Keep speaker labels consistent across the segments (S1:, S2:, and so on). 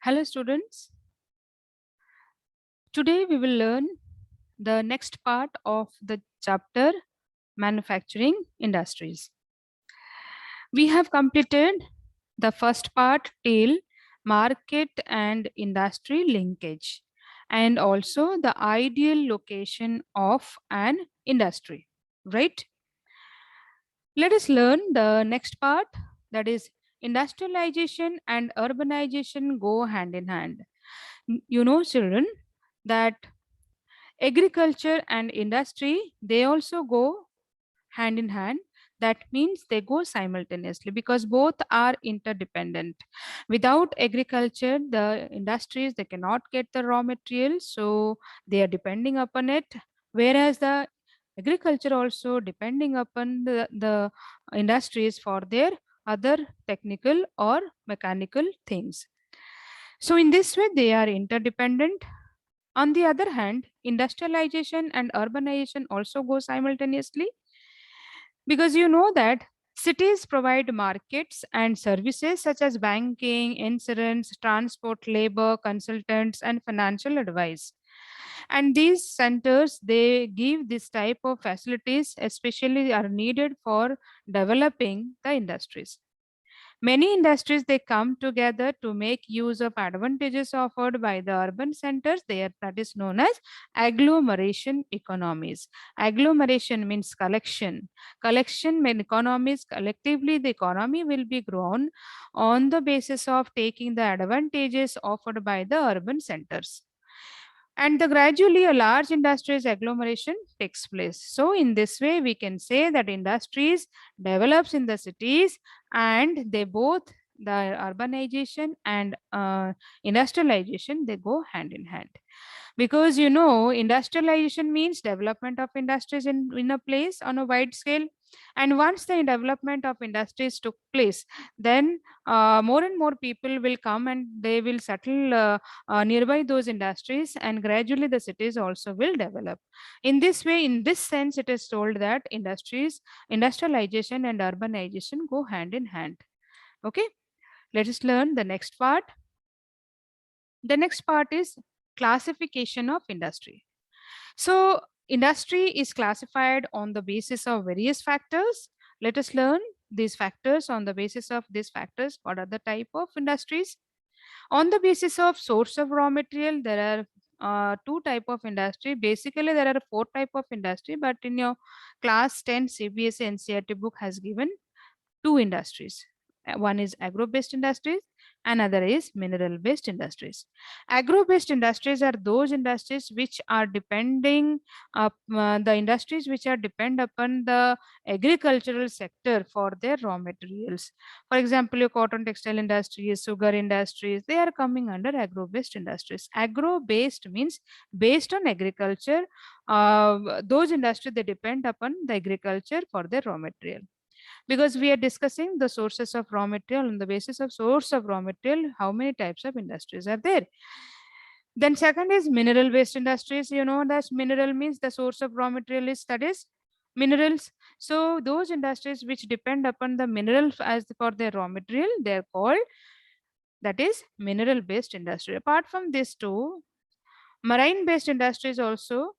S1: Hello students, today we will learn the next part of the chapter manufacturing industries. We have completed the first part till market and industry linkage and also the ideal location of an industry, right? Let us learn the next part, that is industrialization and urbanization go hand in hand. You know children that agriculture and industry, they also go hand in hand. That means they go simultaneously because both are interdependent. Without agriculture, the industries, they cannot get the raw materials, so they are depending upon it. Whereas the agriculture also depending upon the industries for their other technical or mechanical things. So in this way, they are interdependent. On the other hand, industrialization and urbanization also go simultaneously because you know that cities provide markets and services such as banking, insurance, transport, labor, consultants, and financial advice. And these centers, they give this type of facilities, especially are needed for developing the industries. Many industries they come together to make use of advantages offered by the urban centers. There, that is known as agglomeration economies. Agglomeration means collection. Collection means economies. Collectively, the economy will be grown on the basis of taking the advantages offered by the urban centers, and the gradually a large industries agglomeration takes place. So in this way we can say that industries develops in the cities, and they both, the urbanization and industrialization, they go hand in hand. Because you know industrialization means development of industries in a place on a wide scale, and once the development of industries took place, then more and more people will come and they will settle nearby those industries, and gradually the cities also will develop. In this way, in this sense, it is told that industries, industrialization and urbanization go hand in hand. Okay, let us learn the next part. The next part is classification of industry. So industry is classified on the basis of various factors. Let us learn these factors. On the basis of these factors, what are the type of industries? On the basis of source of raw material, there are two type of industry. Basically, there are four type of industry, but in your class 10 CBSE NCERT book has given two industries. One is agro-based industries, another is mineral-based industries. Agro-based industries are those industries which are depending the industries which are depend upon the agricultural sector for their raw materials. For example, your cotton textile industries, sugar industries, they are coming under agro-based industries. Agro-based means based on agriculture. Those industries, they depend upon the agriculture for their raw material, because we are discussing the sources of raw material. On the basis of source of raw material, how many types of industries are there? Then second is mineral based industries. You know that mineral means the source of raw material is, that is minerals. So those industries which depend upon the mineral as for their raw material, they are called, that is mineral based industry. Apart from this two, marine based industries also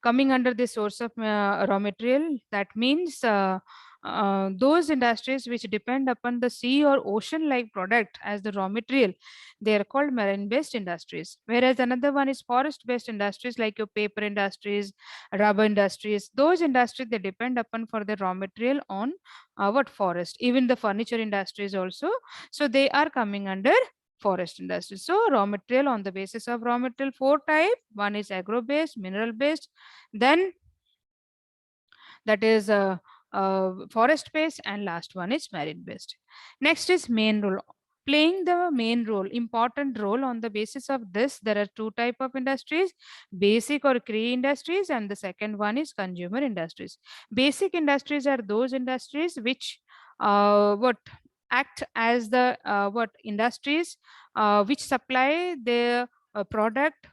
S1: coming under the source of raw material. That means those industries which depend upon the sea or ocean like product as the raw material, they are called marine based industries. Whereas another one is forest based industries, like your paper industries, rubber industries. Those industries, they depend upon for the raw material on what forest. Even the furniture industries also, so they are coming under forest industry. So raw material, on the basis of raw material, four type. One is agro based, mineral based, then that is forest based, and last one is marine based. Next is main role. Playing the main role, important role on the basis of this, there are two type of industries: basic or cree industries, and the second one is consumer industries. Basic industries are those industries which what act as the what industries which supply their product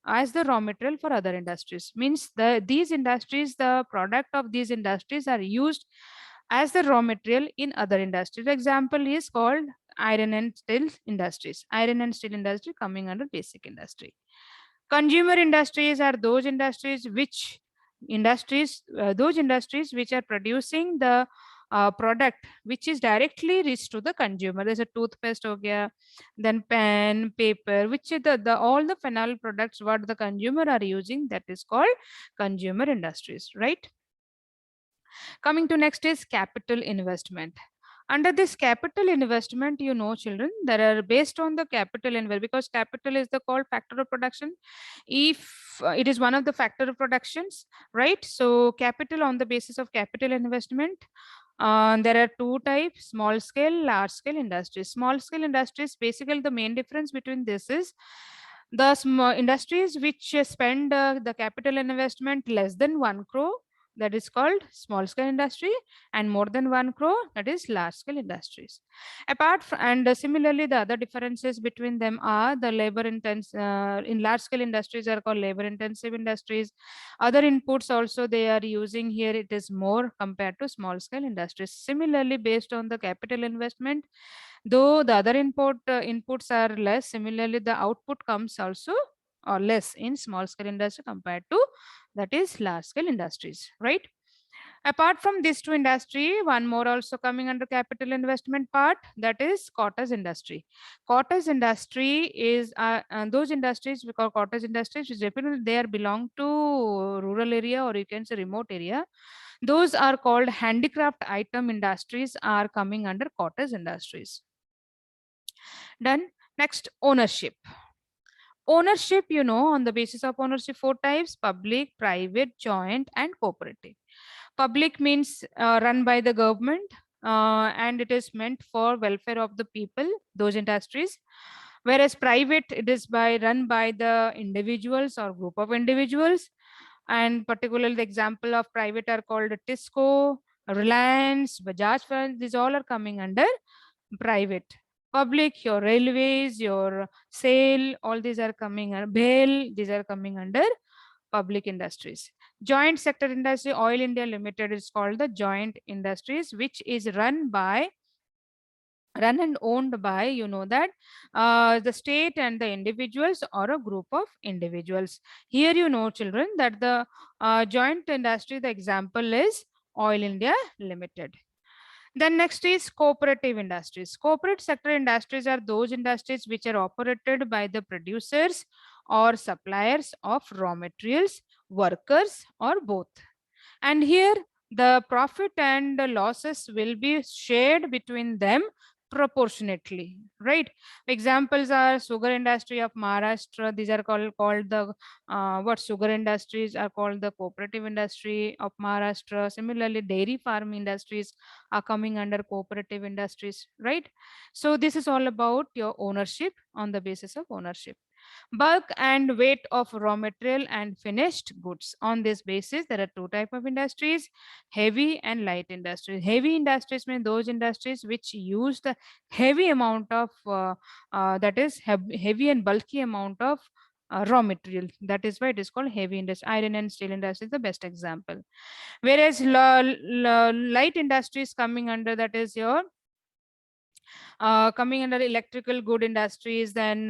S1: as the raw material for other industries. Means these industries, the product of these industries are used as the raw material in other industries. Example is called iron and steel industries. Iron and steel industry coming under basic industry. Consumer industries are those industries which are producing the product which is directly reached to the consumer. There's a toothpaste ho gaya, then pen, paper, which is the all the final products what the consumer are using, that is called consumer industries, right? Coming to next is capital investment. Under this capital investment, you know, children, there are based on the capital investment, because capital is the called factor of production. If it is one of the factor of productions, right? So capital, on the basis of capital investment, there are two types: small scale, large scale industries. Small scale industries, basically the main difference between this is the small industries which spend the capital investment less than 1 crore, that is called small scale industry, and more than 1 crore, that is large scale industries. Apart from, and similarly the other differences between them are the labor intense, in large scale industries are called labor intensive industries. Other inputs also they are using here, it is more compared to small scale industries. Similarly, based on the capital investment, though the other inputs are less, similarly the output comes also or less in small scale industry compared to that is large scale industries, right? Apart from these two industry, one more also coming under capital investment part, that is cottage industry. Cottage industry is those industries we call cottage industries, which definitely they are belong to rural area, or you can say remote area. Those are called handicraft item industries are coming under cottage industries. Then next, ownership. Ownership, you know, on the basis of ownership, four types: public, private, joint, and cooperative. Public means run by the government, and it is meant for welfare of the people, those industries. Whereas private, it is by run by the individuals or group of individuals. And particularly the example of private are called Tisco, Reliance, Bajaj Finance. These all are coming under private. Public, your railways, your sale, all these are coming under BHEL, these are coming under public industries. Joint sector industry, Oil India Limited is called the joint industries, which is run and owned by, you know, that the state and the individuals or a group of individuals. Here, you know, children, that the joint industry, the example is Oil India Limited. Then next is cooperative industries. Corporate sector industries are those industries which are operated by the producers or suppliers of raw materials, workers, or both. And here the profit and the losses will be shared between them proportionately, right? Examples are sugar industry of Maharashtra. These are called the what sugar industries are called the cooperative industry of Maharashtra. Similarly, dairy farm industries are coming under cooperative industries, right? So this is all about your ownership, on the basis of ownership. Bulk and weight of raw material and finished goods. On this basis, there are two types of industries: heavy and light industries. Heavy industries mean those industries which use the heavy amount of that is heavy and bulky amount of raw material. That is why it is called heavy industry. Iron and steel industry is the best example. Whereas light industries coming under, that is your coming under electrical good industries, then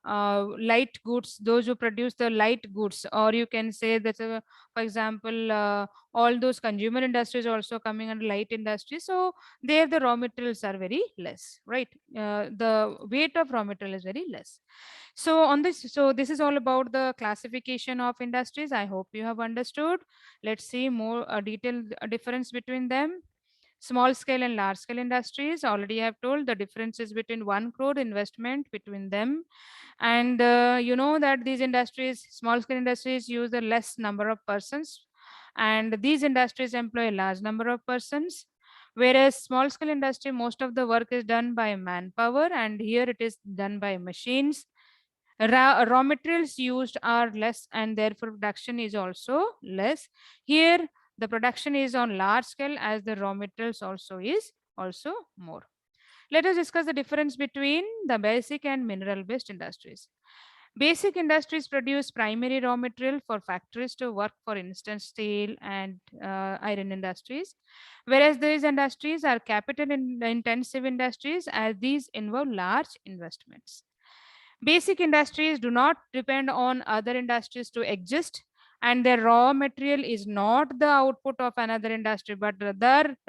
S1: light goods, those who produce the light goods, or you can say that, for example, all those consumer industries also coming under light industry. So there the raw materials are very less, right? The weight of raw material is very less. So on this, so this is all about the classification of industries. I hope you have understood. Let's see more detailed difference between them. Small scale and large scale industries, already I have told the differences between 1 crore investment between them. And you know that these industries, small scale industries, use a less number of persons, and these industries employ a large number of persons. Whereas small scale industry, most of the work is done by manpower, and here it is done by machines. Raw materials used are less, and therefore production is also less. Here the production is on large scale, as the raw materials also is also more. Let us discuss the difference between the basic and mineral based industries. Basic industries produce primary raw material for factories to work, for instance, steel and iron industries, whereas these industries are capital intensive industries as these involve large investments. Basic industries do not depend on other industries to exist, and their raw material is not the output of another industry, but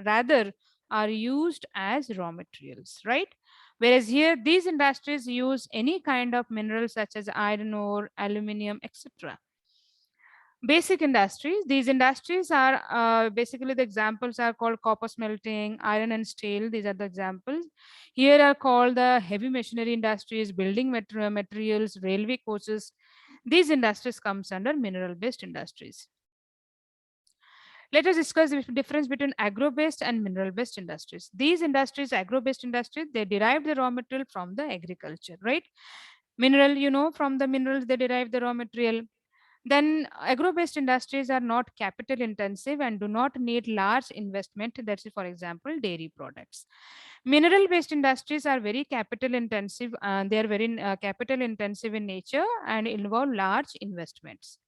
S1: rather are used as raw materials, right? Whereas here, these industries use any kind of minerals such as iron ore, aluminium, etc. Basic industries, these industries are basically the examples are called copper smelting, iron and steel. These are the examples. Here are called the heavy machinery industries, building materials, railway coaches. These industries comes under mineral based industries. Let us discuss the difference between agro-based and mineral-based industries. These industries, agro-based industries, they derive the raw material from the agriculture, right? Mineral, from the minerals they derive the raw material. Then agro-based industries are not capital intensive and do not need large investment. That's, for example, dairy products. Mineral-based industries are very capital intensive. They are very capital intensive in nature and involve large investments.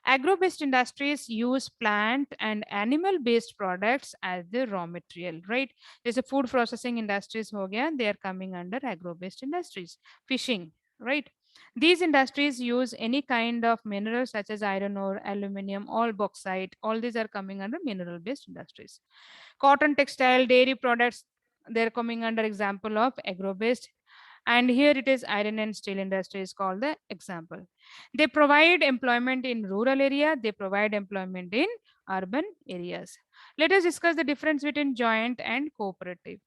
S1: Agro-based industries use plant and animal-based products as the raw material, right? There's a food processing industries, they are coming under agro-based industries. Fishing, right? These industries use any kind of minerals such as iron ore, aluminum, all bauxite. All these are coming under mineral-based industries. Cotton, textile, dairy products, they're coming under example of agro-based. And here it is iron and steel industry is called the example. They provide employment in rural area, they provide employment in urban areas. Let us discuss the difference between joint and cooperative.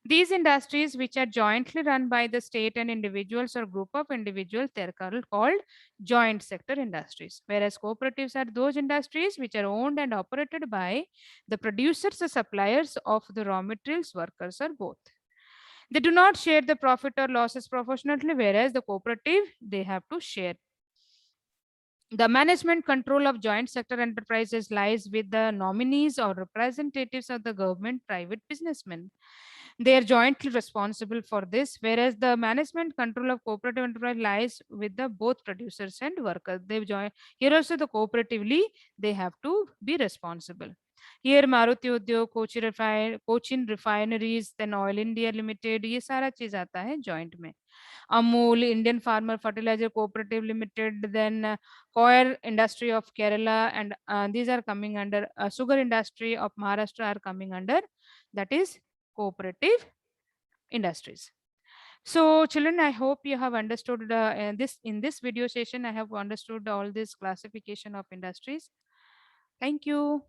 S1: These industries which are jointly run by the state and individuals or group of individuals, they are called joint sector industries, whereas cooperatives are those industries which are owned and operated by the producers or suppliers of the raw materials, workers, or both. They do not share the profit or losses proportionately, whereas the cooperative, they have to share. The management control of joint sector enterprises lies with the nominees or representatives of the government, private businessmen. They are jointly responsible for this, whereas the management control of cooperative enterprise lies with the both producers and workers. They join here also the cooperatively they have to be responsible. Here Maruti Udyog, Cochin refineries, then oil India limited, ये सारा चीज आता है joint में. Amul, Indian Farmer Fertilizer Cooperative Limited, then Coir Industry of Kerala, and these are coming under sugar industry of Maharashtra are coming under, that is cooperative industries. So children, I hope you have understood this in this video session. I have understood all this classification of industries. Thank you.